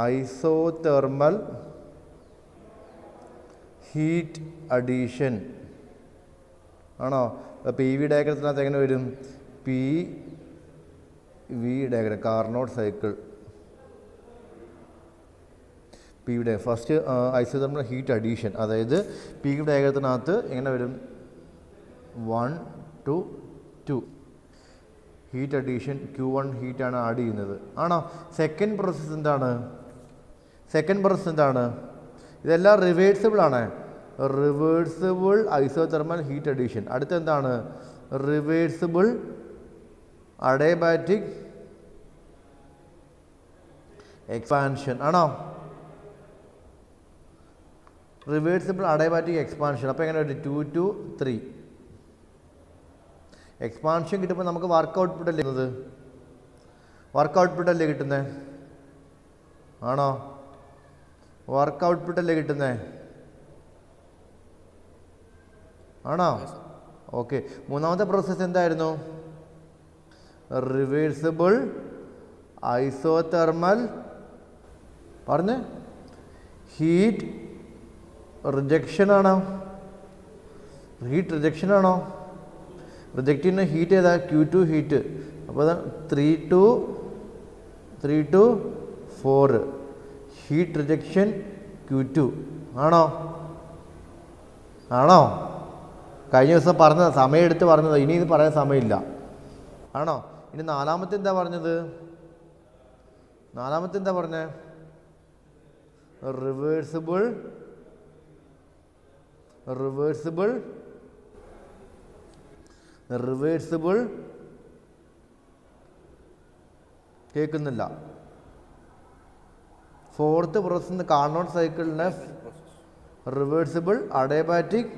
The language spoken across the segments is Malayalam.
isothermal heat addition ആണോ? പി വി ഡയഗ്രത്തിനകത്ത് എങ്ങനെ വരും? P V diagram Carnot cycle P V first isothermal heat addition, അതായത് പി വി ഡയഗ്രത്തിനകത്ത് എങ്ങനെ വരും? 1 to 2 ഹീറ്റ് അഡീഷൻ, Q1 ഹീറ്റാണ് ആഡ് ചെയ്യുന്നത് ആണോ? സെക്കൻഡ് പ്രോസസ്സ് എന്താണ്? ഇതെല്ലാം റിവേഴ്സിബിൾ ആണ്. Reversible isothermal heat addition. അടുത്ത എന്താണ്? റിവേഴ്സിബിൾ അഡയബാറ്റിക് എക്സ്പാൻഷൻ ആണോ? Reversible adiabatic expansion. അപ്പോൾ എങ്ങനെ വരും? 2 to 3 എക്സ്പാൻഷൻ കിട്ടുമ്പോൾ നമുക്ക് വർക്ക് ഔട്ട്പുട്ട് അല്ലേ കിട്ടുന്നത്? വർക്ക് ഔട്ട്പുട്ട് അല്ലേ കിട്ടുന്നത്? ആണോ? വർക്ക് ഔട്ട്പുട്ട് അല്ലേ കിട്ടുന്നത്? ആണോ? ഓക്കെ. മൂന്നാമത്തെ പ്രോസസ്സ് എന്തായിരുന്നു? റിവേഴ്സിബിൾ ഐസോതെർമൽ പറഞ്ഞ് ഹീറ്റ് റിജക്ഷൻ ആണോ? ഹീറ്റ് റിജക്ഷൻ ആണോ? റിജക്റ്റിന് ഹീറ്റ് ഏതാ? Q2 heat. അപ്പോൾ 3 to 4 ഹീറ്റ് റിജക്ഷൻ Q2 ആണോ? കഴിഞ്ഞ ദിവസം പറഞ്ഞത്, സമയം എടുത്ത് പറഞ്ഞത്, ഇനി ഇത് പറയാൻ സമയമില്ല ആണോ? ഇനി നാലാമത്തെ എന്താ പറഞ്ഞത്? റിവേഴ്സിബിൾ കേൾക്കുന്നില്ല. ഫോർത്ത് പ്രോസസ് കാർനോട്ട് സൈക്കിളിനെ റിവേഴ്സിബിൾ അഡയബാറ്റിക്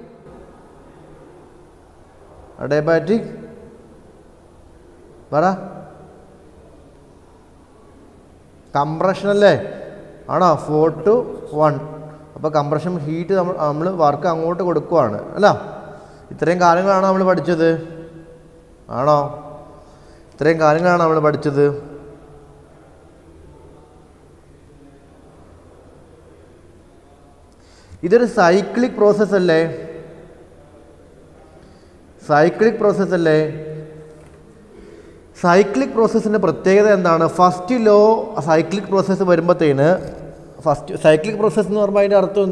പറ കംപ്രഷൻ അല്ലേ ആണോ? 4 to 1. അപ്പോൾ കംപ്രഷൻ ഹീറ്റ് നമ്മൾ വർക്ക് അങ്ങോട്ട് കൊടുക്കുവാണ് അല്ല? ഇത്രയും കാര്യങ്ങളാണ് നമ്മൾ പഠിച്ചത് ആണോ? ഇതൊരു സൈക്ലിക് പ്രോസസ്സ് അല്ലേ? സൈക്ലിക് പ്രോസസ്സിൻ്റെ പ്രത്യേകത എന്താണ്? ഫസ്റ്റ് ലോ സൈക്ലിക് പ്രോസസ്സ് വരുമ്പോഴത്തേന് സൈക്ലിക് പ്രോസസ്സ് എന്ന് പറയുമ്പോൾ അതിൻ്റെ അർത്ഥം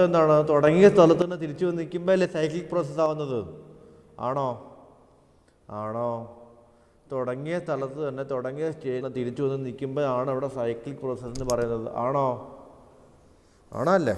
എന്താണ്? തുടങ്ങിയ സ്ഥലത്ത് തന്നെ തിരിച്ചു വന്ന് നിൽക്കുമ്പോൾ അല്ലേ സൈക്ലിക് പ്രോസസ്സ് ആവുന്നത്? ആണോ? തുടങ്ങിയ സ്ഥലത്ത് തന്നെ തുടങ്ങിയ സ്റ്റേജിൽ തിരിച്ചു വന്ന് നിൽക്കുമ്പോഴാണ് അവിടെ സൈക്ലിക് പ്രോസസ്സ് എന്ന് പറയുന്നത്. ആണോ അല്ലേ?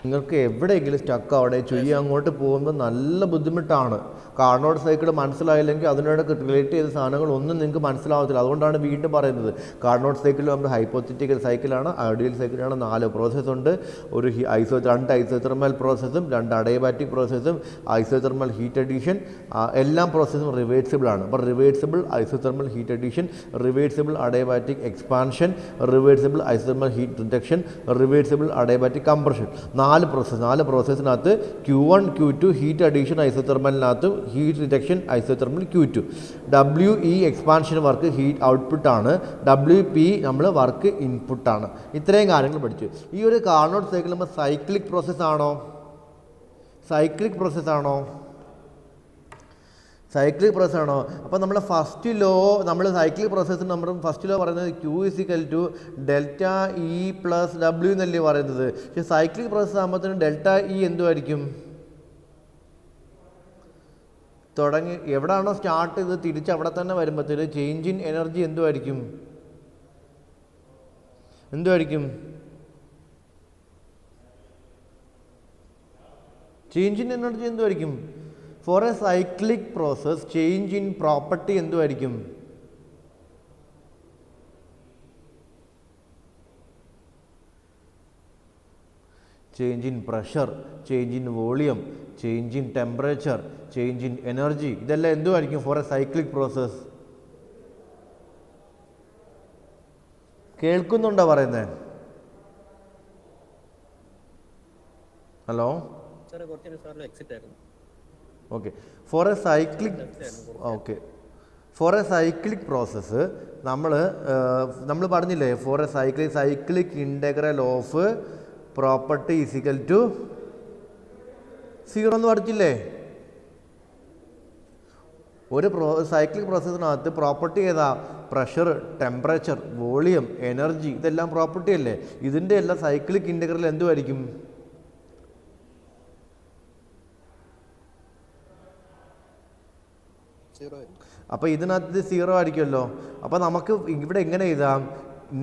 നിങ്ങൾക്ക് എവിടെയെങ്കിലും സ്റ്റക്ക് അവിടെ ചുയ്യ അങ്ങോട്ട് പോകുമ്പോൾ നല്ല ബുദ്ധിമുട്ടാണ്. കാർനോട്ട് സൈക്കിൾ മനസ്സിലായില്ലെങ്കിൽ അതിനോട് റിലേറ്റ് ചെയ്ത സാധനങ്ങളൊന്നും നിങ്ങൾക്ക് മനസ്സിലാവത്തില്ല. അതുകൊണ്ടാണ് വീണ്ടും പറയുന്നത്, കാർനോട്ട് സൈക്കിൾ നമ്മൾ ഹൈപ്പോത്തറ്റിക്കൽ സൈക്കിളാണ്, ഐഡിയൽ സൈക്കിളാണ്. 4 പ്രോസസ്സ് ഉണ്ട്. ഒരു 2 ഐസോതെർമൽ പ്രോസസ്സും 2 അഡയബാറ്റിക് പ്രോസസ്സും ഐസോതെർമൽ ഹീറ്റ് അഡീഷൻ, എല്ലാം പ്രോസസ്സും റിവേഴ്സിബിൾ ആണ്. അപ്പോൾ reversible isothermal heat addition, reversible adiabatic expansion, reversible isothermal heat reduction, reversible adiabatic compression. 4 പ്രോസസ്സിനകത്ത് Q1 Q2 ഹീറ്റ് അഡീഷൻ ഐസോതെർമലിനകത്ത് heat reduction isothermal Q2. WE expansion work heat ഔട്ട്പുട്ടാണ്, WP നമ്മൾ വർക്ക് ഇൻപുട്ടാണ്. ഇത്രയും കാര്യങ്ങൾ പഠിച്ചു. ഈ ഒരു കാർനോട്ട് സൈക്കിൾ നമ്മൾ സൈക്ലിക് പ്രോസസ്സാണോ? അപ്പോൾ നമ്മൾ ഫസ്റ്റ് ലോ സൈക്ലിക് പ്രോസസ്സിന് നമ്മൾ ഫസ്റ്റ് ലോ പറയുന്നത് Q ∆E + W എന്നല്ലേ പറയുന്നത്. പക്ഷേ സൈക്ലിക് പ്രോസസ്സ് ആകുമ്പോഴത്തേനും ∆E എന്തുമായിരിക്കും? തുടങ്ങി എവിടെയാണോ സ്റ്റാർട്ട് ചെയ്ത് തിരിച്ച് അവിടെ തന്നെ വരുമ്പോഴത്തേന് ചേഞ്ച് ഇൻ എനർജി എന്തുമായിരിക്കും? ചേഞ്ച് ഇൻ എനർജി എന്തുമായിരിക്കും? For a cyclic process change in property എന്തുമായിരിക്കും? Change in pressure, change in volume, change in temperature, change in energy, ഇതെല്ലാം എന്തുമായിരിക്കും ഫോർ എ സൈക്ലിക് പ്രോസസ്? കേൾക്കുന്നുണ്ടോ പറയുന്നത്? Hello okay. For a cyclic process നമ്മൾ പറഞ്ഞില്ലേ, for a cyclic integral of property is equal to 0 എന്ന് പഠിച്ചില്ലേ? ഒരു സൈക്ലിക് പ്രോസസ്സിനകത്ത് പ്രോപ്പർട്ടി ഏതാ? പ്രഷർ, ടെമ്പറേച്ചർ, വോളിയം, എനർജി, ഇതെല്ലാം പ്രോപ്പർട്ടി അല്ലേ? ഇതിൻ്റെ എല്ലാം സൈക്ലിക് ഇൻ്റഗ്രൽ എന്തുമായിരിക്കും? അപ്പോൾ ഇതിനകത്ത് 0 ആയിരിക്കുമല്ലോ. അപ്പോൾ നമുക്ക് ഇവിടെ എങ്ങനെ എഴുതാം?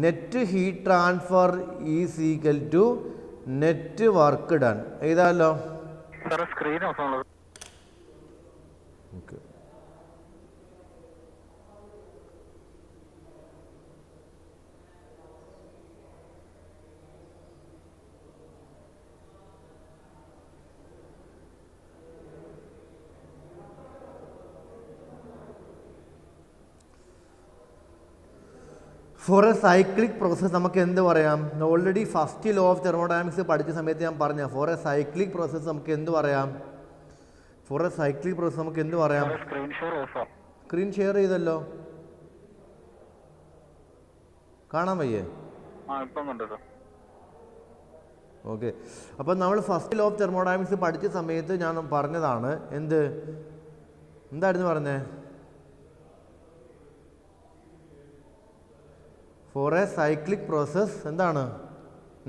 Net heat transfer is equal to net work done എഴുതാമല്ലോ. Okay. For a cyclic process നമുക്ക് എന്ത് പറയാം? Already first law of thermodynamics പഠിച്ച സമയത്ത് ഞാൻ പറഞ്ഞ ഫോർ എ സൈക്ലിക് പ്രോസസ്സ് നമുക്ക് എന്ത് പറയാം? സ്ക്രീൻ ഷെയർ ചെയ്തല്ലോ, കാണാൻ വയ്യേ? ഓക്കെ. അപ്പം നമ്മൾ ഫസ്റ്റ് ലോ ഓഫ് തെർമോഡൈനാമിക്സ് പഠിച്ച സമയത്ത് ഞാൻ പറഞ്ഞതാണ് എന്തായിരുന്നു പറഞ്ഞേ? ഫോർ എ സൈക്ലിക് പ്രോസസ് എന്താണ്?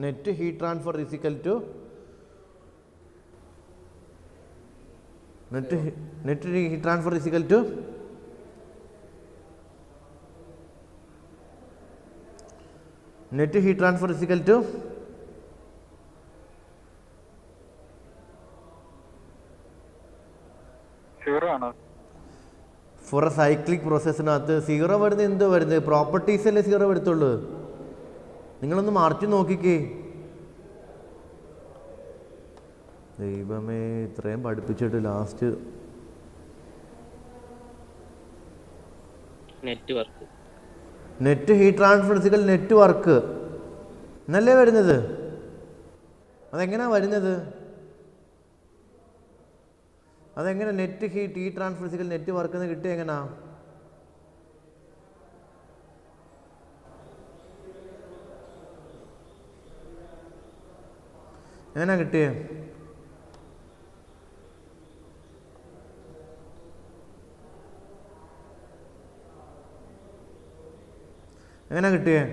Net heat transfer is equal to net heat transfer is equal to net heat transfer is equal to for a cyclic പ്രോസസ്സിനകത്ത് 0 വരുന്നത് എന്തോ വരുന്നത്? പ്രോപ്പർട്ടീസ് അല്ലേ 0 വരുത്തുള്ളൂ. നിങ്ങളൊന്ന് മറിച്ച് നോക്കിക്കേ. ദൈവമേ, ഇത്രയും പഠിപ്പിച്ചിട്ട് last net heat transfer equal net work എന്നല്ലേ വരുന്നത്? അതെങ്ങനെയാ വരുന്നത്? അതെങ്ങനെ net heat transfer equal net work എന്ന് കിട്ടിയ എങ്ങനെയാ? എങ്ങനെയാ കിട്ടിയേ? എങ്ങനെ കിട്ടിയേ?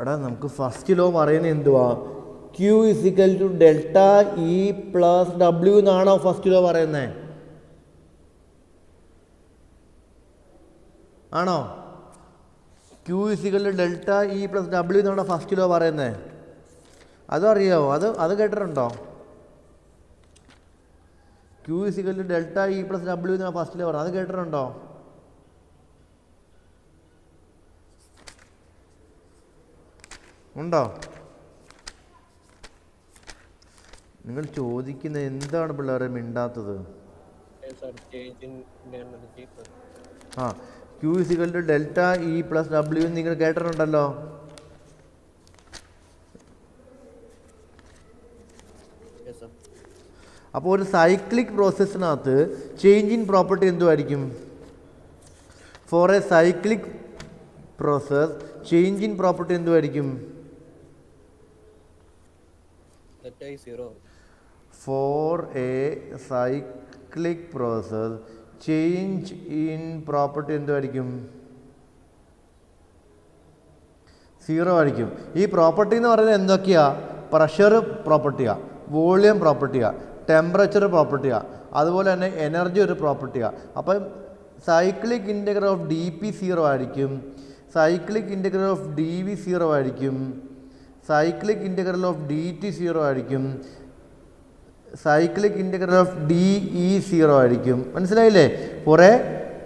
എടാ, നമുക്ക് ഫസ്റ്റ് ലോ പറയുന്നത് എന്തുവാ? Q is equal to delta E plus W എന്നാണോ ഫസ്റ്റ് ലോ പറയുന്നത്? ആണോ? Q is equal to delta E plus W എന്നാണോ ഫസ്റ്റ് ലോ പറയുന്നത്? അതും അറിയാമോ? അത് കേട്ടിട്ടുണ്ടോ? Q is equal to delta E plus W എന്നാണ് ഫസ്റ്റ് ലോ പറയുന്നത്. അത് കേട്ടിട്ടുണ്ടോ? ഉണ്ടോ? നിങ്ങൾ ചോദിക്കുന്നത് എന്താണ് പിള്ളേരെ മിണ്ടാത്തത്? Q is equal to delta E plus W നിങ്ങൾ കേട്ടിട്ടുണ്ടല്ലോ. അപ്പോൾ ഒരു സൈക്ലിക് പ്രോസസ്സിനകത്ത് ചേഞ്ച് ഇൻ പ്രോപ്പർട്ടി എന്തുമായിരിക്കും? For a cyclic process change in property എന്തുമായിരിക്കും? For a cyclic process change in property എന്തുമായിരിക്കും? 0 ആയിരിക്കും. ഈ പ്രോപ്പർട്ടി എന്ന് പറയുന്നത് എന്തൊക്കെയാ? പ്രഷർ പ്രോപ്പർട്ടിയാ, വോളിയം പ്രോപ്പർട്ടിയാ, ടെമ്പറേച്ചർ പ്രോപ്പർട്ടിയാ, അതുപോലെ തന്നെ എനർജി ഒരു പ്രോപ്പർട്ടിയാ. അപ്പം cyclic integral of D P 0 ആയിരിക്കും, cyclic integral of D V 0 ആയിരിക്കും, cyclic integral of D T 0 ആയിരിക്കും, cyclic integral of D E 0 ആയിരിക്കും. മനസ്സിലായില്ലേ? കുറേ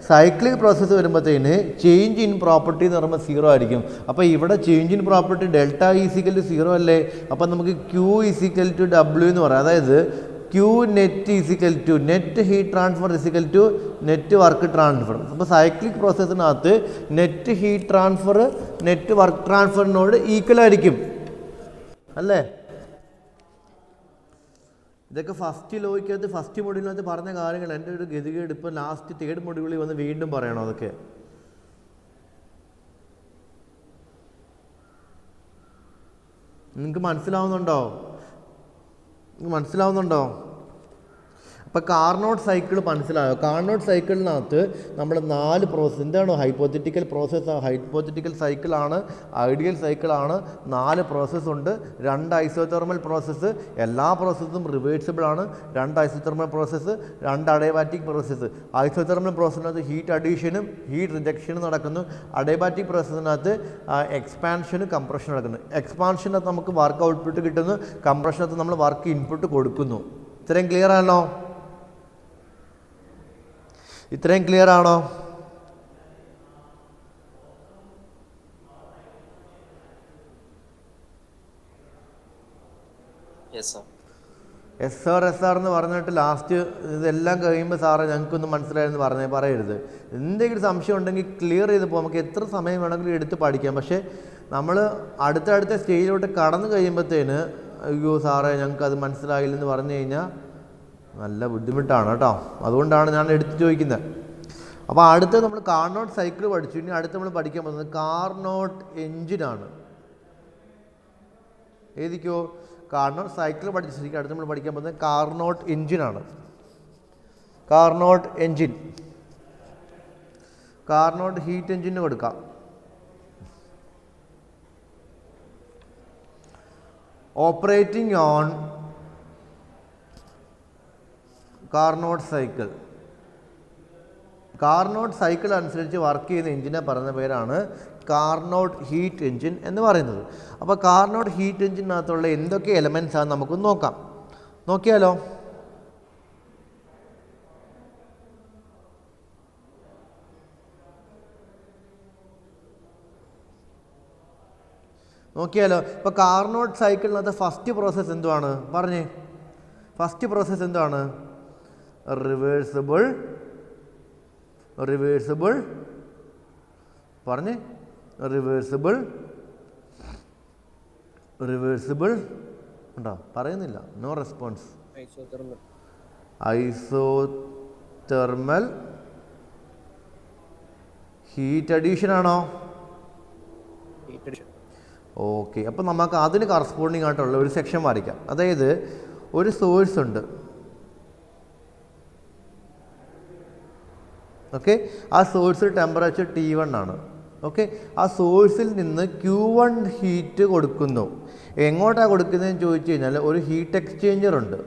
സൈക്ലിക് പ്രോസസ്സ് വരുമ്പോഴത്തേന് ചേഞ്ച് ഇൻ പ്രോപ്പർട്ടി എന്ന് പറയുമ്പോൾ 0 ആയിരിക്കും. അപ്പോൾ ഇവിടെ change in property delta is equal to 0 അല്ലേ? അപ്പം നമുക്ക് Q ഈസിക്കൽ ടു ഡബ്ല്യു എന്ന് പറയാം. അതായത് Q net is equal to net heat transfer is equal to net work transfer. അപ്പോൾ സൈക്ലിക് പ്രോസസ്സിനകത്ത് net heat transfer net work ട്രാൻസ്ഫറിനോട് ഈക്വൽ ആയിരിക്കും അല്ലേ? ഇതൊക്കെ ഫസ്റ്റ് ലോയ്ക്കകത്ത് ഫസ്റ്റ് മൊഡ്യൂളിനകത്ത് പറഞ്ഞ കാര്യങ്ങൾ. എൻ്റെ ഒരു ഗതികേട് ഇപ്പം ലാസ്റ്റ് തേർഡ് മൊഡ്യൂളിൽ വന്ന് വീണ്ടും പറയണോ അതൊക്കെ? നിങ്ങൾക്ക് മനസ്സിലാവുന്നുണ്ടോ? അപ്പോൾ കാർനോട്ട് സൈക്കിൾ മനസ്സിലായോ? കാർനോട്ട് സൈക്കിളിനകത്ത് നമ്മൾ 4 പ്രോസസ്സ്. എന്താണോ ഹൈപ്പോത്തറ്റിക്കൽ പ്രോസസ്സ്? ഹൈപ്പോത്തറ്റിക്കൽ സൈക്കിളാണ്, ഐഡിയൽ സൈക്കിളാണ്. 4 പ്രോസസ്സുണ്ട്. 2 ഐസോതെർമൽ പ്രോസസ്സ്, എല്ലാ പ്രോസസ്സും റിവേഴ്സിബിൾ ആണ്. 2 isothermal process, 2 adiabatic process. Isothermal പ്രോസസ്സിനകത്ത് ഹീറ്റ് അഡീഷനും ഹീറ്റ് റിജക്ഷനും നടക്കുന്നു. അഡയബാറ്റിക് പ്രോസസ്സിനകത്ത് എക്സ്പാൻഷനും കംപ്രഷനും നടക്കുന്നു. എക്സ്പാൻഷനകത്ത് നമുക്ക് വർക്ക് ഔട്ട്പുട്ട് കിട്ടുന്നു, കംപ്രഷനകത്ത് നമ്മൾ വർക്ക് ഇൻപുട്ട് കൊടുക്കുന്നു. ഇത്രയും ക്ലിയർ ആണോ? ഇത്രയും ക്ലിയർ ആണോ? എസ് ആർ എന്ന് പറഞ്ഞിട്ട് ലാസ്റ്റ് ഇതെല്ലാം കഴിയുമ്പോൾ സാറേ ഞങ്ങൾക്കൊന്നും മനസ്സിലായെന്ന് പറയരുത്. എന്തെങ്കിലും സംശയം ഉണ്ടെങ്കിൽ ക്ലിയർ ചെയ്ത് പോകും. നമുക്ക് എത്ര സമയം വേണമെങ്കിലും എടുത്ത് പഠിക്കാം. പക്ഷേ നമ്മൾ അടുത്ത സ്റ്റേജിലോട്ട് കടന്നു കഴിയുമ്പോഴത്തേന് അയ്യോ സാറേ ഞങ്ങൾക്കത് മനസ്സിലായില്ലെന്ന് പറഞ്ഞു കഴിഞ്ഞാൽ നല്ല ബുദ്ധിമുട്ടാണ് കേട്ടോ. അതുകൊണ്ടാണ് ഞാൻ എടുത്ത് ചോദിക്കുന്നത്. അപ്പോൾ അടുത്ത് നമ്മൾ കാർനോട്ട് സൈക്കിൾ പഠിച്ചു. ഇനി അടുത്ത് നമ്മൾ പഠിക്കാൻ പോകുന്നത് കാർനോട്ട് എൻജിനാണ്. ഏതിക്കോ കാർനോട്ട് സൈക്കിൾ പഠിച്ചിരിക്കും. അടുത്ത് നമ്മൾ പഠിക്കാൻ പോകുന്നത് കാർനോട്ട് എൻജിനാണ്. കാർനോട്ട് എൻജിൻ, കാർനോട്ട് ഹീറ്റ് എൻജിന് കൊടുക്കാം. Operating on Carnot cycle. Carnot cycle അനുസരിച്ച് വർക്ക് ചെയ്യുന്ന എഞ്ചിനെ പറയുന്ന പേരാണ് കാർനോട്ട് ഹീറ്റ് എഞ്ചിൻ എന്ന് പറയുന്നത്. അപ്പോൾ കാർനോട്ട് ഹീറ്റ് എഞ്ചിനകത്തുള്ള എന്തൊക്കെ എലമെൻറ്റ്സ് ആണ് നമുക്ക് നോക്കാം. നോക്കിയാലോ? ഇപ്പോൾ കാർനോട്ട് സൈക്കിളിനകത്ത് ഫസ്റ്റ് പ്രോസസ്സ് എന്തുവാണ് പറഞ്ഞേ? ഫസ്റ്റ് പ്രോസസ്സ് എന്താണ്? റിവേഴ്സിബിൾ പറഞ്ഞേ. റിവേഴ്സിബിൾ ഉണ്ടോ? പറയുന്നില്ല. No response. Isothermal heat addition ആണോ? ഓക്കെ. അപ്പോൾ നമുക്ക് അതിന് കറസ്പോണ്ടിങ് ആയിട്ടുള്ള ഒരു സെക്ഷൻ വരയ്ക്കാം. അതായത് ഒരു സോഴ്സ് ഉണ്ട്. ഓക്കെ, ആ സോഴ്സിൽ ടെമ്പറേച്ചർ T1 ആണ്. ഓക്കെ, ആ സോഴ്സിൽ നിന്ന് Q1 ഹീറ്റ് കൊടുക്കുന്നു. എങ്ങോട്ടാണ് കൊടുക്കുന്നതെന്ന് ചോദിച്ചു കഴിഞ്ഞാൽ ഒരു ഹീറ്റ് എക്സ്ചേഞ്ചർ ഉണ്ട്.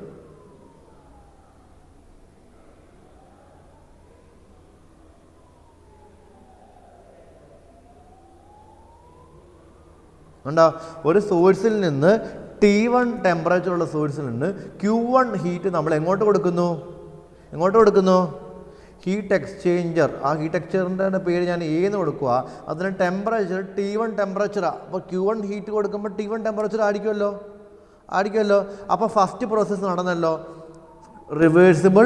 ഉണ്ടോ? ഒരു സോഴ്സിൽ നിന്ന് T1 ടെമ്പറേച്ചർ ഉള്ള സോഴ്സിൽ നിന്ന് Q1 ഹീറ്റ് നമ്മൾ എങ്ങോട്ട് കൊടുക്കുന്നു? Heat exchanger. ആ ഹീറ്റ് എക്സ്ചേഞ്ചറിൻ്റെ പേര് ഞാൻ എന്ന് കൊടുക്കുക. അതിന് ടെമ്പറേച്ചർ T1 ടെമ്പറേച്ചറാണ്. അപ്പോൾ Q1 ഹീറ്റ് കൊടുക്കുമ്പോൾ T1 ടെമ്പറേച്ചർ ആയിരിക്കുമല്ലോ. അപ്പോൾ ഫസ്റ്റ് പ്രോസസ്സ് നടന്നല്ലോ. റിവേഴ്സിബിൾ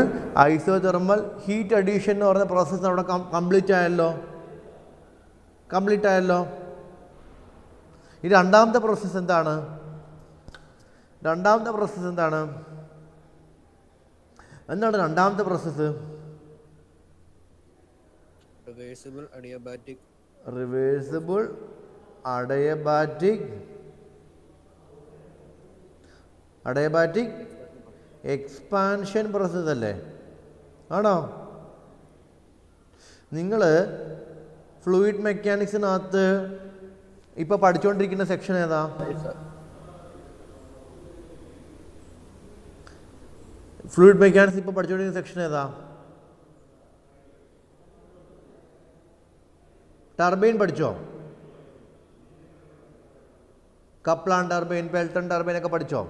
ഐസോതെർമൽ ഹീറ്റ് അഡീഷൻ എന്ന് പറഞ്ഞ പ്രോസസ്സ് അവിടെ കംപ്ലീറ്റ് ആയല്ലോ. ഈ രണ്ടാമത്തെ പ്രോസസ്സ് എന്താണ്? രണ്ടാമത്തെ process reversible adiabatic expansion process അല്ലേ? ആണോ? നിങ്ങൾ ഫ്ലൂയിഡ് മെക്കാനിക്സിനകത്ത് ഇപ്പോൾ പഠിച്ചുകൊണ്ടിരിക്കുന്ന സെക്ഷൻ ഏതാ? ഫ്ലൂയിഡ് മെക്കാനിക്സ് ഇപ്പോൾ പഠിച്ചുകൊണ്ടിരിക്കുന്ന സെക്ഷൻ ഏതാ? ടർബൈൻ പഠിച്ചോ? കപ്ലാൻ ടർബൈൻ, പെൽട്ടൺ ടർബൈൻ ഒക്കെ പഠിച്ചോ?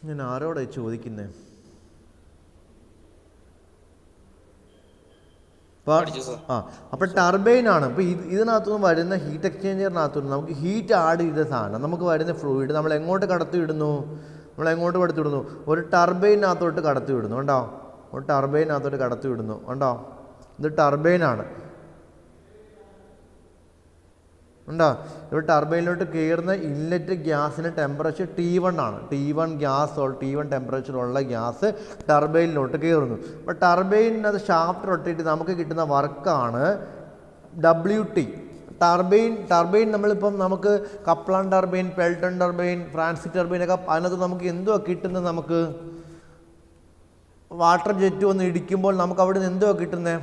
ഞാൻ ആരോടെ ചോദിക്കുന്നത്? അപ്പോൾ ടർബൈൻ ആണ്. അപ്പോൾ ഇതിനകത്തുനിന്ന് വരുന്ന ഹീറ്റ് എക്സ്ചേഞ്ചറിനകത്തുനിന്ന് നമുക്ക് ഹീറ്റ് ആഡ് ചെയ്ത സാധനം, നമുക്ക് വരുന്ന ഫ്ലൂയിഡ് നമ്മൾ എങ്ങോട്ട് കടത്തിവിടുന്നു? ഒരു ടർബൈനകത്തോട്ട് കടത്തിവിടുന്നു. ഉണ്ടോ? ഇത് ടർബൈനാണ്. ഉണ്ടോ? ഇവിടെ ടർബൈനിലോട്ട് കയറുന്ന ഇൻലെറ്റ് ഗ്യാസിന് ടെമ്പറേച്ചർ T1 ആണ്. T1 ടെമ്പറേച്ചർ ഉള്ള ഗ്യാസ് ടർബൈനിലോട്ട് കയറുന്നു. അപ്പോൾ ടർബൈനത് ഷാഫ്റ്റ് റൊട്ടേറ്റ് നമുക്ക് കിട്ടുന്ന വർക്കാണ് WT. ടർബൈൻ നമ്മളിപ്പം നമുക്ക് Kaplan turbine, Pelton turbine, Francis turbine ഒക്കെ അതിനകത്ത് നമുക്ക് എന്തുവാ കിട്ടുന്നത്? നമുക്ക് വാട്ടർ ജെറ്റ് ഒന്ന് ഇടിക്കുമ്പോൾ നമുക്ക് അവിടെ നിന്ന് എന്തുവാ കിട്ടുന്നത്?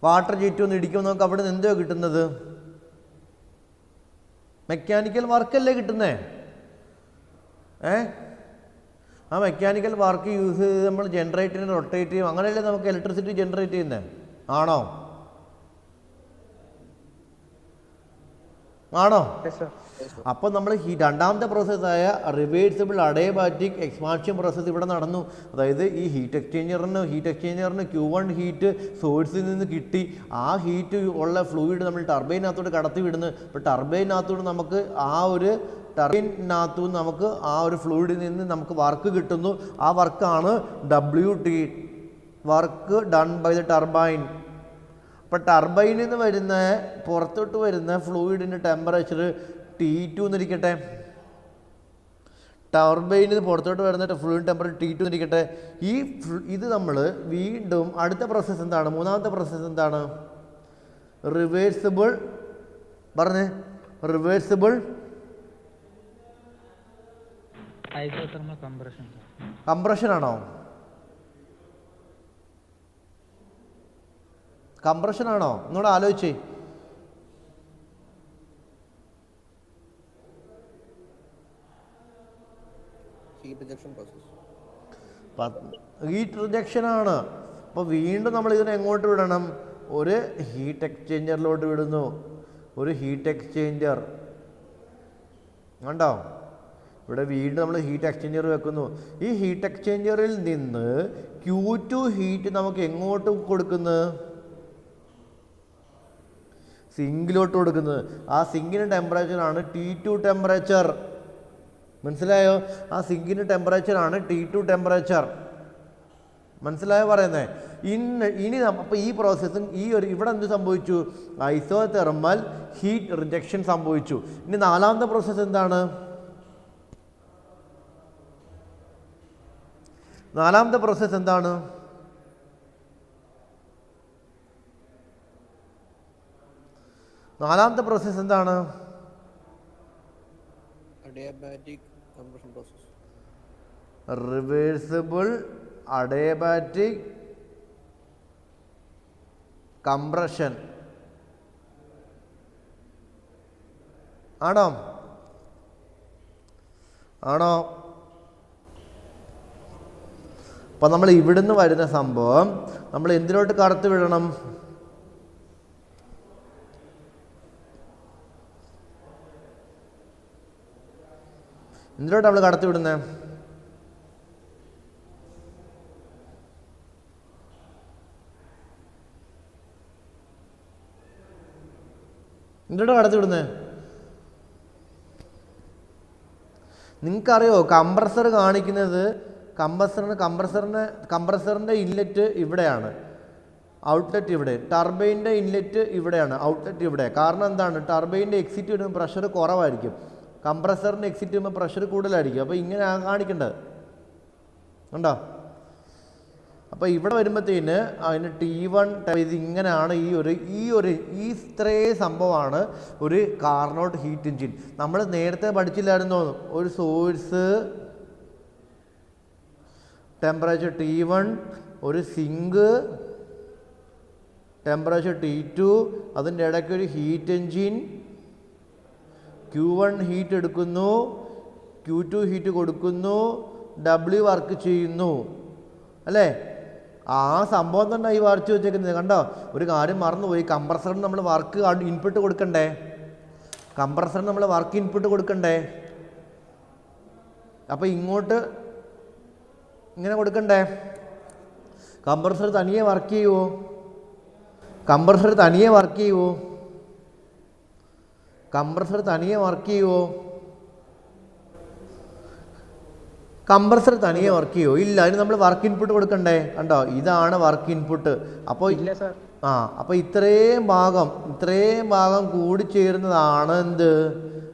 വാട്ടർ ജെറ്റ് ഒന്ന് ഇടിക്കുമ്പോൾ നമുക്ക് അവിടെ നിന്ന് എന്തുവാ കിട്ടുന്നത്? മെക്കാനിക്കൽ വർക്കല്ലേ കിട്ടുന്നേ? ആ മെക്കാനിക്കൽ വർക്ക് യൂസ് ചെയ്ത് നമ്മൾ ജനറേറ്ററിനെ റൊട്ടേറ്റ് ചെയ്യും, അങ്ങനെയല്ലേ നമുക്ക് ഇലക്ട്രിസിറ്റി ജനറേറ്റ് ചെയ്യുന്നത്? ആണോ? അപ്പോൾ നമ്മൾ രണ്ടാമത്തെ പ്രോസസ്സായ റിവേഴ്സിബിൾ അഡയബാറ്റിക് എക്സ്പാൻഷൻ പ്രോസസ്സ് ഇവിടെ നടന്നു. അതായത് ഈ ഹീറ്റ് എക്സ്ചേഞ്ചറിന് Q1 ഹീറ്റ് സോഴ്സിൽ നിന്ന് കിട്ടി. ആ ഹീറ്റ് ഉള്ള ഫ്ലൂയിഡ് നമ്മൾ ടർബൈനകത്തോട്ട് കടത്തി വിടുന്നു. അപ്പോൾ ടർബൈനകത്തോട്ട് നമുക്ക് നമുക്ക് ആ ഒരു ഫ്ലൂയിഡിൽ നിന്ന് നമുക്ക് വർക്ക് കിട്ടുന്നു. ആ വർക്കാണ് WT, work done by the turbine. അപ്പോൾ ടർബൈനിൽ നിന്ന് വരുന്ന പുറത്തോട്ട് വരുന്ന ഫ്ലൂയിഡിൻ്റെ ടെമ്പറേച്ചർ T2 എന്നിരിക്കട്ടെ. ടർബൈനിൽ നിന്ന് പുറത്തോട്ട് വരുന്ന ഫ്ലൂയിഡ് ടെമ്പറേച്ചർ T2 എന്നിരിക്കട്ടെ. ഇത് നമ്മൾ വീണ്ടും അടുത്ത പ്രോസസ്സ് എന്താണ്? മൂന്നാമത്തെ പ്രോസസ്സ് എന്താണ്? റിവേഴ്സിബിൾ കംപ്രഷൻ ആണോ? കംപ്രഷൻ ആണോ? നിങ്ങളോട് ആലോചിച്ചേ. ഹീറ്റ് റിജക്ഷൻ ആണ്. അപ്പോൾ വീണ്ടും നമ്മൾ ഇതിനെ എങ്ങോട്ട് വിടണം? ഒരു ഹീറ്റ് എക്സ്ചേഞ്ചറിലോട്ട് വിടുന്നു. ഒരു ഹീറ്റ് എക്സ്ചേഞ്ചർ കണ്ടോ? ഇവിടെ വീണ്ടും നമ്മൾ ഹീറ്റ് എക്സ്ചേഞ്ചർ വെക്കുന്നു. ഈ ഹീറ്റ് എക്സ്ചേഞ്ചറിൽ നിന്ന് Q2 ഹീറ്റ് നമുക്ക് എങ്ങോട്ട് കൊടുക്കുന്നു? സിങ്കിലോട്ട് കൊടുക്കുന്നത്. ആ സിങ്കിൻ്റെ ടെമ്പറേച്ചറാണ് T2 ടെമ്പറേച്ചർ. മനസ്സിലായോ? ആ സിങ്കിൻ്റെ ടെമ്പറേച്ചറാണ് T2 ടെമ്പറേച്ചർ. മനസ്സിലായോ പറയുന്നത്? ഇനി അപ്പോൾ ഈ പ്രോസസ്സും ഇവിടെ എന്ത് സംഭവിച്ചു? ഐസോതെർമൽ ഹീറ്റ് റിജക്ഷൻ സംഭവിച്ചു. ഇനി നാലാമത്തെ പ്രോസസ്സ് എന്താണ്? നാലാമത്തെ പ്രോസസ്സ് എന്താണ്? റിവേഴ്സിബിൾ അഡയബാറ്റിക് കംപ്രഷൻ ആണോ? അപ്പം നമ്മൾ ഇവിടുന്ന് വരുന്ന സംഭവം നമ്മൾ എന്തിലോട്ട് കടത്തി വിടണം? എന്തിലോട്ട് നമ്മൾ കടത്തി വിടുന്നത്? എന്തിലോട്ട് കടത്തി വിടുന്നത്? നിങ്ങൾക്കറിയോ കംപ്രസർ കാണിക്കുന്നത്? കംപ്രസറിൻ്റെ ഇൻലെറ്റ് ഇവിടെയാണ്, ഔട്ട്ലെറ്റ് ഇവിടെ. ടർബൈൻ്റെ ഇൻലെറ്റ് ഇവിടെയാണ്, ഔട്ട്ലെറ്റ് ഇവിടെ. കാരണം എന്താണ്? ടർബൈൻ്റെ എക്സിറ്റ് വരുമ്പോൾ പ്രഷർ കുറവായിരിക്കും, കംപ്രസറിൻ്റെ എക്സിറ്റ് വരുമ്പോൾ പ്രഷർ കൂടുതലായിരിക്കും. അപ്പോൾ ഇങ്ങനെ കാണിക്കേണ്ടത് ഉണ്ടോ? അപ്പോൾ ഇവിടെ വരുമ്പോഴത്തേന് അതിന് T1 ഇത് ഇങ്ങനെയാണ്. ഇത്രയും സംഭവമാണ് ഒരു കാർനോട്ട് ഹീറ്റ് എഞ്ചിൻ. നമ്മൾ നേരത്തെ പഠിച്ചില്ലായിരുന്നോ? ഒരു സോഴ്സ് ടെമ്പറേച്ചർ T1, ഒരു സിങ്ക് ടെമ്പറേച്ചർ T2, അതിൻ്റെ ഇടയ്ക്ക് ഒരു ഹീറ്റ് എഞ്ചിൻ. Q1 ഹീറ്റ് എടുക്കുന്നു, Q2 ഹീറ്റ് കൊടുക്കുന്നു, W വർക്ക് ചെയ്യുന്നു, അല്ലേ? ആ സംഭവം തന്നെ ഈ വരച്ച് വെച്ചേക്കുന്നത് കണ്ടോ? ഒരു കാര്യം മറന്നുപോയി. കംപ്രസറിന് നമ്മൾ വർക്ക് ഇൻപുട്ട് കൊടുക്കണ്ടേ? അപ്പോൾ ഇങ്ങോട്ട് ഇങ്ങനെ കൊടുക്കണ്ടേ? കംപ്രസർ തനിയെ വർക്ക് ചെയ്യുമോ? കംപ്രസർ തനിയെ വർക്ക് ചെയ്യുമോ? ഇല്ല. അതിന് നമ്മൾ വർക്ക് ഇൻപുട്ട് കൊടുക്കണ്ടേ? കണ്ടോ? ഇതാണ് വർക്ക് ഇൻപുട്ട്. അപ്പോൾ ഇല്ല സർ, അപ്പോൾ ഇത്രയും ഭാഗം കൂടിച്ചേരുന്നതാണ് എന്ത്,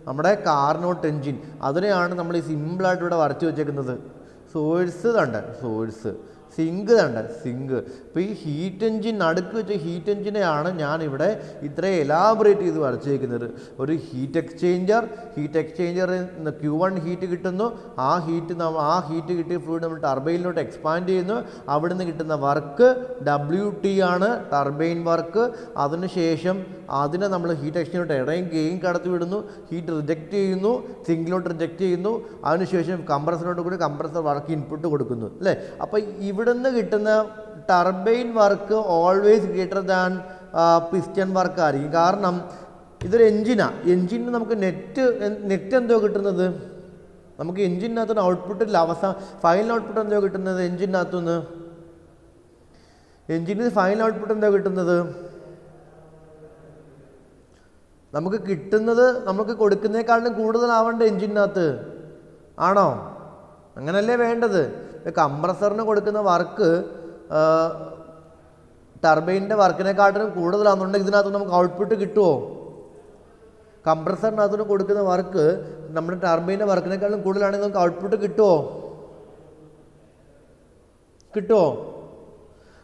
നമ്മുടെ കാർനോട്ട് എൻജിൻ. അതിനെയാണ് നമ്മൾ ഈ സിമ്പിളായിട്ട് ഇവിടെ വരച്ച് വെച്ചേക്കുന്നത്. സോഴ്സ് തണ്ട്, സോഴ്സ്, സിങ്ക് തണ്ട്, സിങ്ക്. അപ്പോൾ ഈ ഹീറ്റ് എൻജിൻ, നടുക്ക് വെച്ച ഹീറ്റ് എൻജിനെയാണ് ഞാനിവിടെ ഇത്രയും എലാബറേറ്റ് ചെയ്ത് വരച്ചേക്കുന്നത്. ഒരു ഹീറ്റ് എക്സ്ചേഞ്ചറിൽ നിന്ന് Q1 ഹീറ്റ് കിട്ടുന്നു. ആ ഹീറ്റ് കിട്ടിയ ഫ്ലൂയിഡ് നമ്മൾ ടർബൈനിലോട്ട് എക്സ്പാൻഡ് ചെയ്യുന്നു. അവിടെ നിന്ന് കിട്ടുന്ന വർക്ക് WT ആണ്, ടർബൈൻ വർക്ക്. അതിനുശേഷം അതിനെ നമ്മൾ ഹീറ്റ് എക്സ്ചേഞ്ചറിലോട്ട് ഗെയിൻ കടത്തി വിടുന്നു. ഹീറ്റ് റിജക്റ്റ് ചെയ്യുന്നു, സിങ്കിലോട്ട് റിജക്റ്റ് ചെയ്യുന്നു. അതിനുശേഷം കംപ്രസറിലോട്ട് കൂടി കംപ്രസർ വർക്ക് ഇൻപുട്ട് കൊടുക്കുന്നു, അല്ലേ? അപ്പോൾ ഇവിടുന്ന് കിട്ടുന്ന turbine work always greater than piston work ആയിരിക്കും. കാരണം ഇതൊരു എൻജിന് നമുക്ക് നെറ്റ് എന്തോ കിട്ടുന്നത്, നമുക്ക് എൻജിനകത്തുനിന്ന് ഔട്ട്പുട്ടിൽ ഫൈനൽ ഔട്ട്പുട്ട് എന്തോ കിട്ടുന്നത് എൻജിനകത്തുനിന്ന്. എൻജിന് ഫൈനൽ ഔട്ട്പുട്ട് എന്തോ കിട്ടുന്നത്, നമുക്ക് കൊടുക്കുന്നതിനേക്കാളും കൂടുതലാവേണ്ട എൻജിനകത്ത് ആണോ? അങ്ങനല്ലേ വേണ്ടത്. കംപ്രസറിന് കൊടുക്കുന്ന വർക്ക് ടർബൈനിൻ്റെ വർക്കിനെക്കാട്ടിലും കൂടുതലാണെന്നുണ്ടെങ്കിൽ ഇതിനകത്ത് നമുക്ക് ഔട്ട്പുട്ട് കിട്ടുമോ? കംപ്രസറിനകത്തുനിന്ന് കൊടുക്കുന്ന വർക്ക് നമ്മുടെ ടർബൈനിൻ്റെ വർക്കിനേക്കാളും കൂടുതലാണെങ്കിൽ നമുക്ക് ഔട്ട്പുട്ട് കിട്ടുമോ?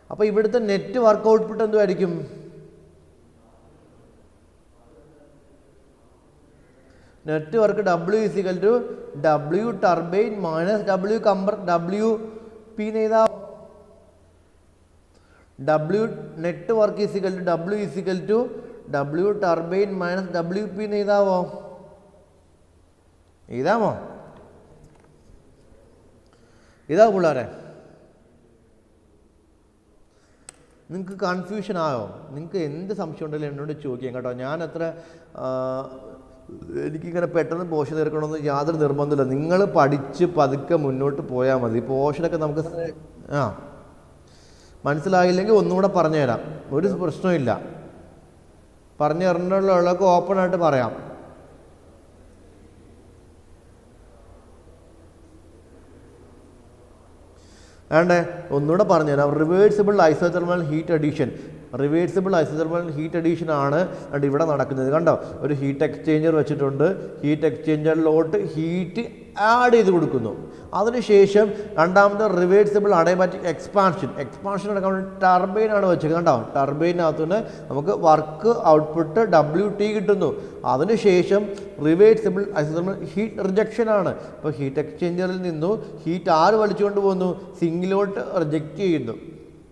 അപ്പോൾ ഇവിടുത്തെ നെറ്റ് വർക്ക് ഔട്ട്പുട്ട് എന്തുമായിരിക്കും? Net work W turbine minus WP എഴുതാ. Net work W turbine minus WP എഴുതാമോ? ഇതാ പിള്ളേരെ, നിങ്ങൾക്ക് കൺഫ്യൂഷൻ ആയോ? നിങ്ങൾക്ക് എന്ത് സംശയം ഉണ്ടെങ്കിലും എന്നോട് ചോദിക്കാം കേട്ടോ. ഞാൻ എനിക്കിങ്ങനെ പെട്ടെന്ന് പോഷൻ തീർക്കണമെന്ന് യാതൊരു നിർബന്ധമില്ല. നിങ്ങൾ പഠിച്ച് പതുക്കെ മുന്നോട്ട് പോയാൽ മതി. പോഷനൊക്കെ നമുക്ക് മനസ്സിലായില്ലെങ്കിൽ ഒന്നുകൂടെ പറഞ്ഞു തരാം, ഒരു പ്രശ്നമില്ല. പറഞ്ഞു തരേണ്ടവർക്ക് ഓപ്പണായിട്ട് പറയാം. വേണ്ടേ? ഒന്നുകൂടെ പറഞ്ഞുതരാം. റിവേഴ്സിബിൾ ഐസോതെർമൽ ഹീറ്റ് അഡീഷൻ ആണ് ഇവിടെ നടക്കുന്നത്. കണ്ടോ, ഒരു ഹീറ്റ് എക്സ്ചേഞ്ചർ വെച്ചിട്ടുണ്ട്. ഹീറ്റ് എക്സ്ചേഞ്ചറിലോട്ട് ഹീറ്റ് ആഡ് ചെയ്ത് കൊടുക്കുന്നു. അതിനുശേഷം രണ്ടാമത്തെ റിവേഴ്സിബിൾ അഡയബാറ്റിക് എക്സ്പാൻഷൻ നടക്കാൻ ടർബൈനാണ് വെച്ചത്. കണ്ടോ, ടർബൈനകത്തുനിന്ന് നമുക്ക് വർക്ക് ഔട്ട്പുട്ട് WT കിട്ടുന്നു. അതിനുശേഷം റിവേഴ്സിബിൾ ഐസോതെർമൽ ഹീറ്റ് റിജക്ഷൻ ആണ്. ഇപ്പോൾ ഹീറ്റ് എക്സ്ചേഞ്ചറിൽ നിന്നു ഹീറ്റ് ആര് വലിച്ചുകൊണ്ട് പോകുന്നു? സിങ്കിലോട്ട് റിജക്റ്റ് ചെയ്യുന്നു.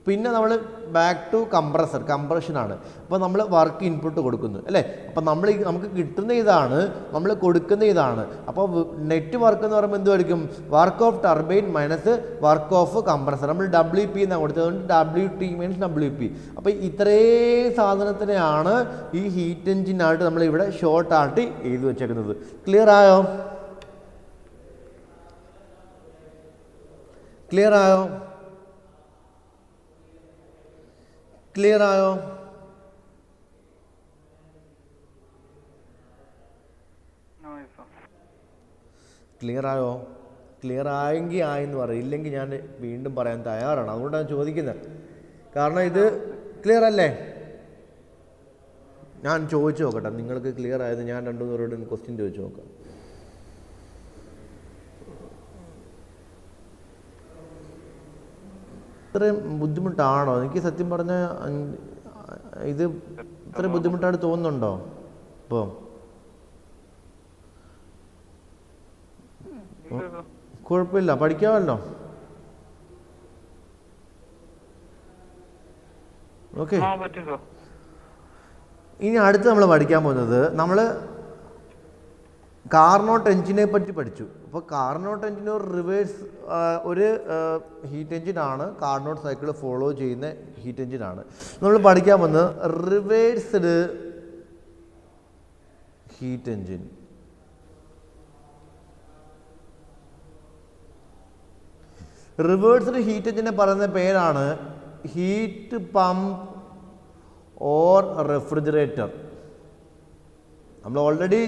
പിന്നെ നമ്മൾ ബാക്ക് ടു കംപ്രഷനാണ്. അപ്പോൾ നമ്മൾ വർക്ക് ഇൻപുട്ട് കൊടുക്കുന്നു, അല്ലേ? അപ്പോൾ നമുക്ക് കിട്ടുന്ന ഇതാണ്, നമ്മൾ കൊടുക്കുന്ന ഇതാണ്. അപ്പോൾ നെറ്റ് വർക്ക് എന്ന് പറയുമ്പോൾ എന്തുമായിരിക്കും? Work of turbine minus work of compressor. നമ്മൾ WP എന്നാണ് കൊടുത്തത്, അതുകൊണ്ട് WT മൈനസ് WP. അപ്പോൾ ഇത്രയും സാധനത്തിനെയാണ് ഈ ഹീറ്റ് എൻജിനായിട്ട് നമ്മളിവിടെ ഷോർട്ടായിട്ട് എഴുതി വെച്ചേക്കുന്നത്. ക്ലിയർ ആയോ? ക്ലിയർ ആയോ? ക്ലിയർ ആയെങ്കിൽ ആയെന്ന് പറയും, ഇല്ലെങ്കിൽ ഞാൻ വീണ്ടും പറയാൻ തയ്യാറാണ്. അതുകൊണ്ടാണ് ചോദിക്കുന്നത്. കാരണം ഇത് ക്ലിയർ അല്ലേ? ഞാൻ ചോദിച്ചു നോക്കട്ടെ, നിങ്ങൾക്ക് ക്ലിയർ ആയത്. ഞാൻ 2-3 പേരോട് ക്വസ്റ്റ്യൻ ചോദിച്ചു നോക്കാം. ഇത്രയും ബുദ്ധിമുട്ടാണോ? എനിക്ക് സത്യം പറഞ്ഞ ഇത് ഇത്രയും ബുദ്ധിമുട്ടായിട്ട് തോന്നുന്നുണ്ടോ? ഇപ്പോൾ കുഴപ്പമില്ല, പഠിക്കാമല്ലോ. ഓക്കെ, ഇനി അടുത്ത് നമ്മൾ പഠിക്കാൻ പോകുന്നത്, നമ്മൾ കാർനോട്ട് എഞ്ചിനെ പറ്റി പഠിച്ചു. അപ്പോൾ കാർനോട്ട് എഞ്ചിൻ ഒരു ഹീറ്റ് എഞ്ചിനാണ്. കാർനോട്ട് സൈക്കിൾ ഫോളോ ചെയ്യുന്ന ഹീറ്റ് എഞ്ചിനാണ്. നമ്മൾ പഠിക്കാൻ പോകുന്നത് reversed heat engine. Reversed heat എഞ്ചിനെ പറയുന്ന പേരാണ് ഹീറ്റ് പമ്പ് ഓർ റെഫ്രിജറേറ്റർ. നമ്മൾ ഓൾറെഡി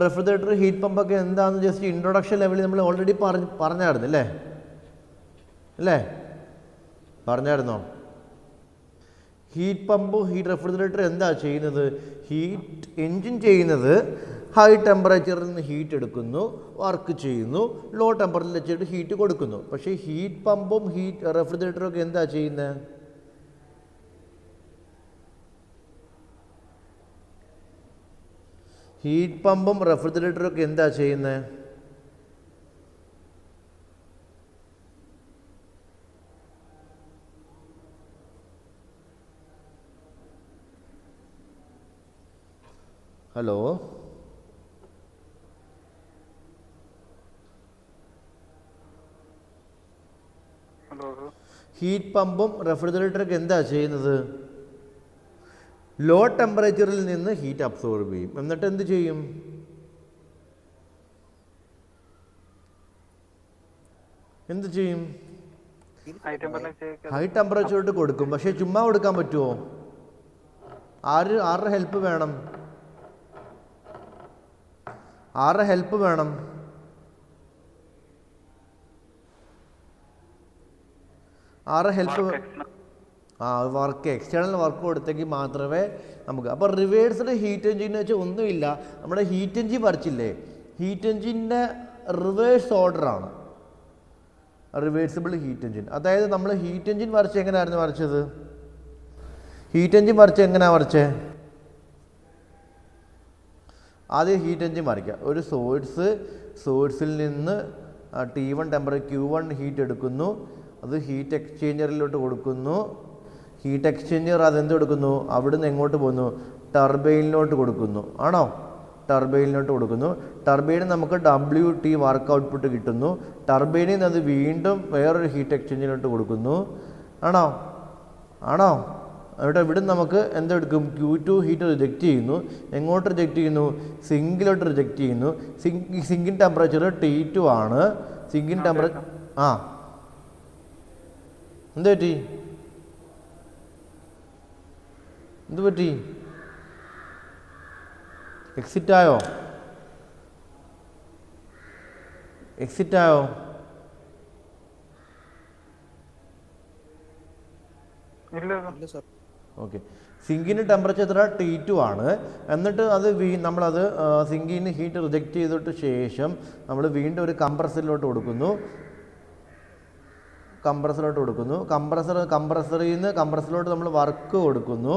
റെഫ്രിജറേറ്റർ, ഹീറ്റ് പമ്പൊക്കെ എന്താണെന്ന് ജസ്റ്റ് ഇൻട്രൊഡക്ഷൻ ലെവലിൽ നമ്മൾ ഓൾറെഡി പറഞ്ഞായിരുന്നു, അല്ലേ? പറഞ്ഞായിരുന്നോ? ഹീറ്റ് പമ്പും ഹീറ്റ് റെഫ്രിജറേറ്റർ എന്താ ചെയ്യുന്നത്? ഹീറ്റ് എൻജിൻ ചെയ്യുന്നത് ഹൈ ടെമ്പറേച്ചറിൽ നിന്ന് ഹീറ്റ് എടുക്കുന്നു, വർക്ക് ചെയ്യുന്നു, ലോ ടെമ്പറേച്ചറിൽ വെച്ചിട്ട് ഹീറ്റ് കൊടുക്കുന്നു. പക്ഷേ ഹീറ്റ് പമ്പും ഹീറ്റ് റെഫ്രിജറേറ്ററും ഒക്കെ എന്താ ചെയ്യുന്നത്? ഹീറ്റ് പമ്പും റെഫ്രിജറേറ്ററും ഒക്കെ എന്താ ചെയ്യുന്നത്? ഹലോ, ഹീറ്റ് പമ്പും റെഫ്രിജറേറ്ററൊക്കെ എന്താ ചെയ്യുന്നത്? ലോ ടെമ്പറേച്ചറിൽ നിന്ന് ഹീറ്റ് അബ്സോർബ് ചെയ്യും. എന്നിട്ട് എന്ത് ചെയ്യും? എന്ത് ചെയ്യും? ഹൈ ടെമ്പറേച്ചറിലോട്ട് കൊടുക്കും. പക്ഷെ ചുമ്മാ കൊടുക്കാൻ പറ്റുമോ? ആരുടെ ഹെൽപ്പ് വേണം? ആരുടെ ഹെൽപ്പ് വേണം? ആരുടെ ഹെൽപ്പ്? വർക്ക്, എക്സ്റ്റേണൽ വർക്ക് കൊടുത്തെങ്കിൽ മാത്രമേ നമുക്ക്. അപ്പോൾ റിവേഴ്സ്ഡ് ഹീറ്റ് എഞ്ചിൻ എന്ന് വെച്ചാൽ ഒന്നുമില്ല, നമ്മുടെ ഹീറ്റ് എഞ്ചിൻ വരച്ചില്ലേ, ഹീറ്റ് എഞ്ചിൻ്റെ റിവേഴ്സ് ഓർഡറാണ് റിവേഴ്സിബിൾ ഹീറ്റ് എഞ്ചിൻ. അതായത് നമ്മൾ ഹീറ്റ് എഞ്ചിൻ വരച്ച് എങ്ങനെയായിരുന്നു വരച്ചത്? ഹീറ്റ് എഞ്ചിൻ വരച്ച് എങ്ങനെയാണ് വരച്ചത്? ആദ്യം ഹീറ്റ് എഞ്ചിൻ വരയ്ക്കുക. ഒരു സോഴ്സിൽ നിന്ന് T1 ടെമ്പറേച്ചർ Q1 ഹീറ്റ് എടുക്കുന്നു, അത് ഹീറ്റ് എക്സ്ചേഞ്ചറിലോട്ട് കൊടുക്കുന്നു. ഹീറ്റ് എക്സ്ചേഞ്ചർ അതെന്ത് കൊടുക്കുന്നു? അവിടുന്ന് എങ്ങോട്ട് പോകുന്നു? ടർബൈനിലോട്ട് കൊടുക്കുന്നു. ആണോ? ടർബൈനിലോട്ട് കൊടുക്കുന്നു. ടർബൈനിൽ നമുക്ക് WT വർക്ക് ഔട്ട്പുട്ട് കിട്ടുന്നു. ടർബൈനിൽ നിന്ന് അത് വീണ്ടും വേറൊരു ഹീറ്റ് എക്സ്ചേഞ്ചറിലോട്ട് കൊടുക്കുന്നു. ആണോ? ഇവിടെ നമുക്ക് എന്തെടുക്കും? Q2 ഹീറ്റ് റിജക്റ്റ് ചെയ്യുന്നു. എങ്ങോട്ട് റിജക്റ്റ് ചെയ്യുന്നു? സിങ്കിലോട്ട് റിജക്റ്റ് ചെയ്യുന്നു. സിങ്കിൻ ടെമ്പറേച്ചർ T2 ആണ്. സിങ്കിൻ ടെമ്പറേച്ചർ എന്ത് പറ്റി? എക്സിറ്റ് ആയോ? ഓക്കെ. സിങ്കിന് ടെമ്പറേച്ചർ എത്ര? T2 ആണ്. എന്നിട്ട് അത് നമ്മളത് സിങ്കിന് ഹീറ്റ് റിജക്റ്റ് ചെയ്തിട്ട് ശേഷം നമ്മൾ വീണ്ടും ഒരു കംപ്രസറിലോട്ട് കൊടുക്കുന്നു. കംപ്രസറിലോട്ട് നമ്മൾ വർക്ക് കൊടുക്കുന്നു,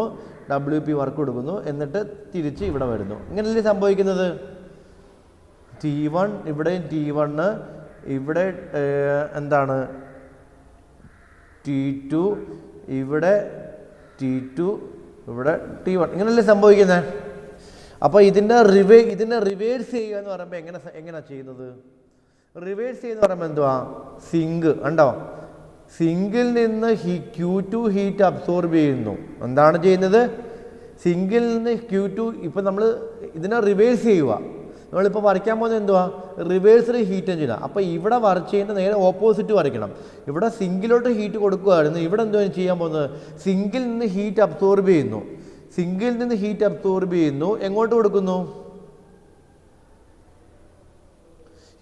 WP വർക്ക് കൊടുക്കുന്നു. എന്നിട്ട് തിരിച്ച് ഇവിടെ വരുന്നു. ഇങ്ങനെയല്ലേ സംഭവിക്കുന്നത്? T1 ഇവിടെ T1, ഇവിടെ എന്താണ് T2, ഇവിടെ T2, ഇവിടെ T1. ഇങ്ങനെയല്ലേ സംഭവിക്കുന്നത്? അപ്പോൾ ഇതിൻ്റെ റിവേഴ്സ് ചെയ്യുക എന്ന് പറയുമ്പോൾ എങ്ങനെയാണ് ചെയ്യുന്നത്? റിവേഴ്സ് ചെയ്യുന്ന പറയുമ്പോൾ എന്തുവാ? സിങ്ക് ഉണ്ടോ? സിങ്കിൽ നിന്ന് Q2 ഹീറ്റ് അബ്സോർബ് ചെയ്യുന്നു. എന്താണ് ചെയ്യുന്നത്? സിങ്കിൽ നിന്ന് Q2. ഇപ്പം നമ്മൾ ഇതിനെ റിവേഴ്സ് ചെയ്യുക. നമ്മളിപ്പോൾ വരയ്ക്കാൻ പോകുന്നത് എന്തുവാ? റിവേഴ്സ്ഡ് ഹീറ്റ് എഞ്ചിനാണ്. അപ്പോൾ ഇവിടെ വരച്ച് ചെയ്യുന്ന നേരെ ഓപ്പോസിറ്റ് വരയ്ക്കണം. ഇവിടെ സിങ്കിലോട്ട് ഹീറ്റ് കൊടുക്കുകയായിരുന്നു. ഇവിടെ എന്തുവാ ചെയ്യാൻ പോകുന്നത്? സിങ്കിൽ നിന്ന് ഹീറ്റ് അബ്സോർബ് ചെയ്യുന്നു. എങ്ങോട്ട് കൊടുക്കുന്നു?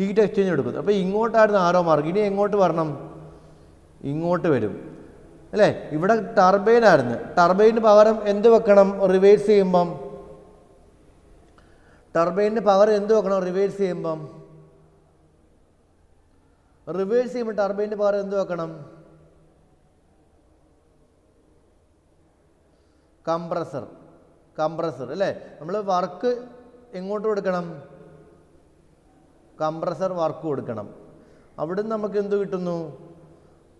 ഹീറ്റ് എക്സ്ചേഞ്ച് കൊടുക്കുന്നു. അപ്പോൾ ഇങ്ങോട്ടായിരുന്നു ആരോ മാർക്ക്. ഇനി എങ്ങോട്ട് വരണം? ഇങ്ങോട്ട് വരും അല്ലേ? ഇവിടെ ടർബൈനായിരുന്നു. ടർബൈന് പകരം എന്ത് വെക്കണം? റിവേഴ്സ് ചെയ്യുമ്പം ടർബൈനിന് പകരം എന്ത് വെക്കണം? റിവേഴ്സ് ചെയ്യുമ്പോൾ ടർബൈനിന് പകരം എന്ത് വെക്കണം? കംപ്രസർ അല്ലേ? നമ്മൾ വർക്ക് എങ്ങോട്ട് കൊടുക്കണം? കംപ്രസർ വർക്ക് കൊടുക്കണം. അവിടുന്ന് നമുക്ക് എന്ത് കിട്ടുന്നു?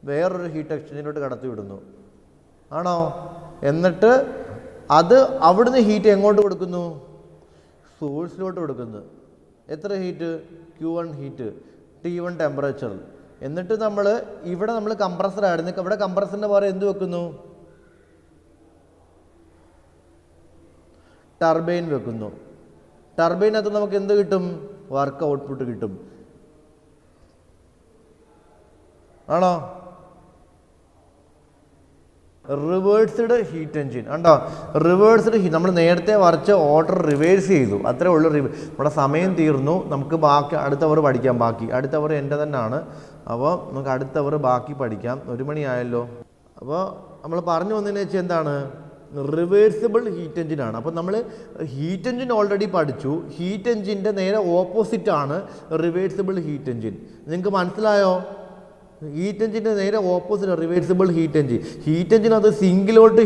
വേറൊരു ഹീറ്റ് എക്സ്ചേഞ്ചറിലോട്ട് കടത്തി വിടുന്നു. ആണോ? എന്നിട്ട് അത് അവിടുന്ന് ഹീറ്റ് എങ്ങോട്ട് കൊടുക്കുന്നു? സോഴ്സിലോട്ട് കൊടുക്കുന്നു. എത്ര heat? Q1 heat, T1 temperature. എന്നിട്ട് ഇവിടെ നമ്മൾ കംപ്രസറായിരുന്നു. ഇവിടെ കംപ്രസറിൻ്റെ പകരം എന്ത് വെക്കുന്നു? ടർബൈൻ വെക്കുന്നു. ടർബൈനകത്ത് നമുക്ക് എന്ത് കിട്ടും? വർക്ക് ഔട്ട്പുട്ട് കിട്ടും. ആണോ? റിവേഴ്സ്ഡ് ഹീറ്റ് എഞ്ചിൻ ഉണ്ടോ? നമ്മൾ നേരത്തെ വരച്ച ഓർഡർ റിവേഴ്സ് ചെയ്തു. അത്രേ ഉള്ളൂ. നമ്മുടെ സമയം തീർന്നു. നമുക്ക് ബാക്കി അടുത്ത അവർ പഠിക്കാം. അടുത്ത അവർ എൻ്റെ തന്നെയാണ്. അപ്പോൾ നമുക്ക് അടുത്ത അവർ ബാക്കി പഠിക്കാം. 1 മണിയായല്ലോ. അപ്പോൾ നമ്മൾ പറഞ്ഞു വന്നതിന് വെച്ചാൽ എന്താണ്? റിവേഴ്സിബിൾ ഹീറ്റ് എഞ്ചിനാണ്. അപ്പോൾ നമ്മൾ ഹീറ്റ് എഞ്ചിൻ ഓൾറെഡി പഠിച്ചു. ഹീറ്റ് എഞ്ചിൻ്റെ നേരെ ഓപ്പോസിറ്റാണ് റിവേഴ്സിബിൾ ഹീറ്റ് എഞ്ചിൻ. നിങ്ങൾക്ക് മനസ്സിലായോ? ഹീറ്റ് എഞ്ചിൻ്റെ നേരെ opposite reversible heat engine. Heat engine അത് സിംഗിലോട്ട്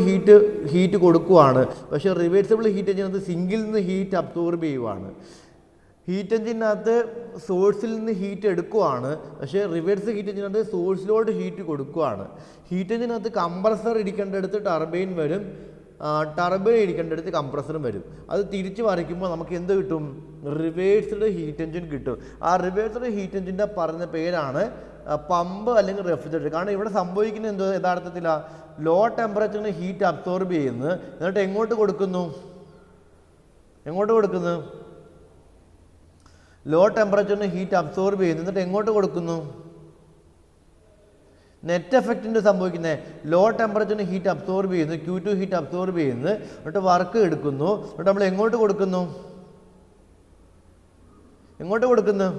ഹീറ്റ് കൊടുക്കുവാണ്. പക്ഷേ റിവേഴ്സിബിൾ ഹീറ്റ് എഞ്ചിൻ അത് സിംഗിൽ നിന്ന് ഹീറ്റ് അബ്സോർബ് ചെയ്യുവാണ്. ഹീറ്റ് എഞ്ചിനകത്ത് സോഴ്സിൽ നിന്ന് ഹീറ്റ് എടുക്കുവാണ്. പക്ഷേ റിവേഴ്സ് ഹീറ്റ് എഞ്ചിനകത്ത് സോഴ്സിലോട്ട് ഹീറ്റ് കൊടുക്കുവാണ്. ഹീറ്റ് എഞ്ചിനകത്ത് കംപ്രസർ ഇരിക്കേണ്ടടുത്ത് ടർബൈൻ വരും, ടർബൈൻ ഇരിക്കേണ്ടടുത്ത് കംപ്രസറും വരും. അത് തിരിച്ച് വരയ്ക്കുമ്പോൾ നമുക്ക് എന്ത് കിട്ടും? റിവേഴ്സ്ഡ് ഹീറ്റ് എഞ്ചിൻ കിട്ടും. ആ റിവേഴ്സ്ഡ് ഹീറ്റ് എഞ്ചിൻ്റെ പറയുന്ന പേരാണ് പമ്പ് അല്ലെങ്കിൽ റെഫ്രിജറേറ്റർ. കാരണം ഇവിടെ സംഭവിക്കുന്നത് എന്തോ യഥാർത്ഥത്തിലാണ് ലോ ടെമ്പറേച്ചറിന് ഹീറ്റ് അബ്സോർബ് ചെയ്യുന്നു, എന്നിട്ട് എങ്ങോട്ട് കൊടുക്കുന്നു? ലോ ടെമ്പറേച്ചറിന് ഹീറ്റ് അബ്സോർബ് ചെയ്യുന്നു, എന്നിട്ട് എങ്ങോട്ട് കൊടുക്കുന്നു? നെറ്റ് എഫക്റ്റിൻ്റെ സംഭവിക്കുന്നത് ലോ ടെമ്പറേച്ചറിന് ഹീറ്റ് അബ്സോർബ് ചെയ്യുന്നു, Q2 ഹീറ്റ് അബ്സോർബ് ചെയ്യുന്നു, എന്നിട്ട് വർക്ക് എടുക്കുന്നു, എന്നിട്ട് നമ്മൾ എങ്ങോട്ട് കൊടുക്കുന്നു? എങ്ങോട്ട് കൊടുക്കുന്നു?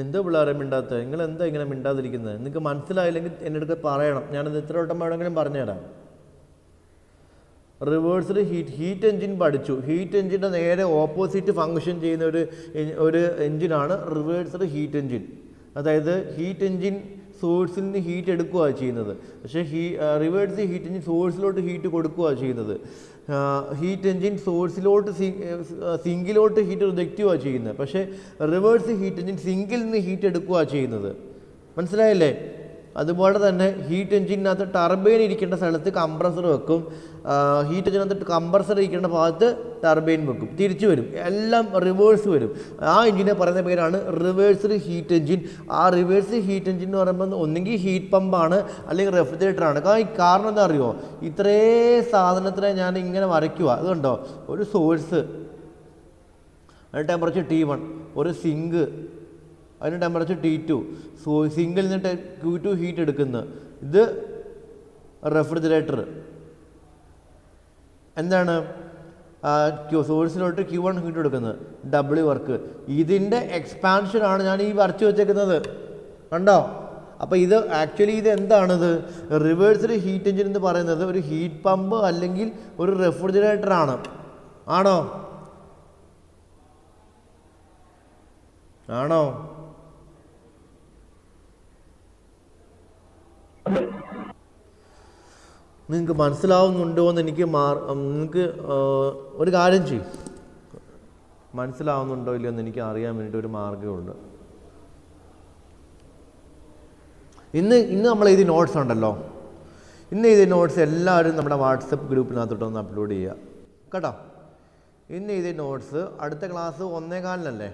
എന്തോ പിള്ളേരെ മിണ്ടാത്ത? നിങ്ങൾ എന്താ ഇങ്ങനെ മിണ്ടാതിരിക്കുന്നത്? നിങ്ങൾക്ക് മനസ്സിലായില്ലെങ്കിൽ എൻ്റെ അടുത്ത് പറയണം. ഞാനത് എത്ര വട്ടം വേണമെങ്കിലും പറഞ്ഞുതരാം. റിവേഴ്സ്ഡ് ഹീറ്റ് എഞ്ചിൻ പഠിച്ചു. ഹീറ്റ് എഞ്ചിൻ്റെ നേരെ ഓപ്പോസിറ്റ് ഫങ്ഷൻ ചെയ്യുന്ന ഒരു എഞ്ചിനാണ് റിവേഴ്സ്ഡ് ഹീറ്റ് എഞ്ചിൻ. അതായത് ഹീറ്റ് എഞ്ചിൻ സോഴ്സിൽ നിന്ന് ഹീറ്റ് എടുക്കുകയാണ് ചെയ്യുന്നത്. പക്ഷേ റിവേഴ്സ് ഹീറ്റ് എഞ്ചിൻ സോഴ്സിലോട്ട് ഹീറ്റ് കൊടുക്കുകയാണ് ചെയ്യുന്നത്. ഹീറ്റ് എഞ്ചിൻ സോഴ്സിലോട്ട് സിങ്കിലോട്ട് ഹീറ്റ് റിജക്റ്റ് ചെയ്യുകയാണ് ചെയ്യുന്നത്. പക്ഷേ റിവേഴ്സ് ഹീറ്റ് എഞ്ചിൻ സിങ്കിൽ നിന്ന് ഹീറ്റ് എടുക്കുകയാണ് ചെയ്യുന്നത്. മനസ്സിലായില്ലേ? അതുപോലെ തന്നെ ഹീറ്റ് എഞ്ചിനകത്ത് ടർബൈൻ ഇരിക്കേണ്ട സ്ഥലത്ത് കംപ്രസർ വെക്കും, ഹീറ്റ് എഞ്ചിനകത്ത് കംപ്രസർ ഇരിക്കേണ്ട ഭാഗത്ത് ടർബൈൻ വെക്കും, തിരിച്ചു വരും, എല്ലാം റിവേഴ്സ് വരും. ആ എഞ്ചിനെ പറയുന്ന പേരാണ് റിവേഴ്സ്ഡ് ഹീറ്റ് എഞ്ചിൻ. ആ റിവേഴ്സ് ഹീറ്റ് എഞ്ചിൻ എന്ന് പറയുമ്പോൾ ഒന്നെങ്കിൽ ഹീറ്റ് പമ്പാണ് അല്ലെങ്കിൽ റെഫ്രിജറേറ്ററാണ്. കാരണം എന്താ അറിയുമോ? ഇത്രേ സാധനത്തിനെ ഞാൻ ഇങ്ങനെ വരയ്ക്കുക. അതുകൊണ്ടോ, ഒരു സോഴ്സ്, അതിന് ടെമ്പറേച്ചർ T1, ഒരു സിങ്ക്, അതിന് ടെമ്പറേച്ചർ T2, സിങ്കിൽ നിന്നിട്ട് Q2 ഹീറ്റ് എടുക്കുന്നു, ഇത് റെഫ്രിജറേറ്റർ. എന്താണ്? സോഴ്സിലോട്ട് Q1 ഹീറ്റ് എടുക്കുന്നത്, W വർക്ക്. ഇതിൻ്റെ എക്സ്പാൻഷനാണ് ഞാൻ ഈ വരച്ച് വെച്ചേക്കുന്നത്. കണ്ടോ? അപ്പോൾ ഇത് ആക്ച്വലി ഇത് എന്താണിത്? റിവേഴ്സ്ഡ് ഹീറ്റ് എഞ്ചിൻ എന്ന് പറയുന്നത് ഒരു ഹീറ്റ് പമ്പ് അല്ലെങ്കിൽ ഒരു റെഫ്രിജറേറ്ററാണ്. ആണോ? നിങ്ങൾക്ക് മനസ്സിലാവുന്നുണ്ടോ എന്ന് എനിക്ക് നിങ്ങൾക്ക് ഒരു കാര്യം ചെയ്യും, മനസ്സിലാവുന്നുണ്ടോ ഇല്ലയോ എന്ന് എനിക്ക് അറിയാൻ വേണ്ടിയിട്ട് ഒരു മാർഗ്ഗമുണ്ട്. ഇന്ന് നമ്മൾ എഴുതിയ നോട്ട്സ് ഉണ്ടല്ലോ, ഇന്ന് എഴുതിയ നോട്ട്സ് എല്ലാവരും നമ്മുടെ വാട്സപ്പ് ഗ്രൂപ്പിനകത്തോട്ടൊന്ന് അപ്ലോഡ് ചെയ്യുക കേട്ടോ. ഇന്ന് എഴുതിയ നോട്ട്സ് അടുത്ത ക്ലാസ് 1:15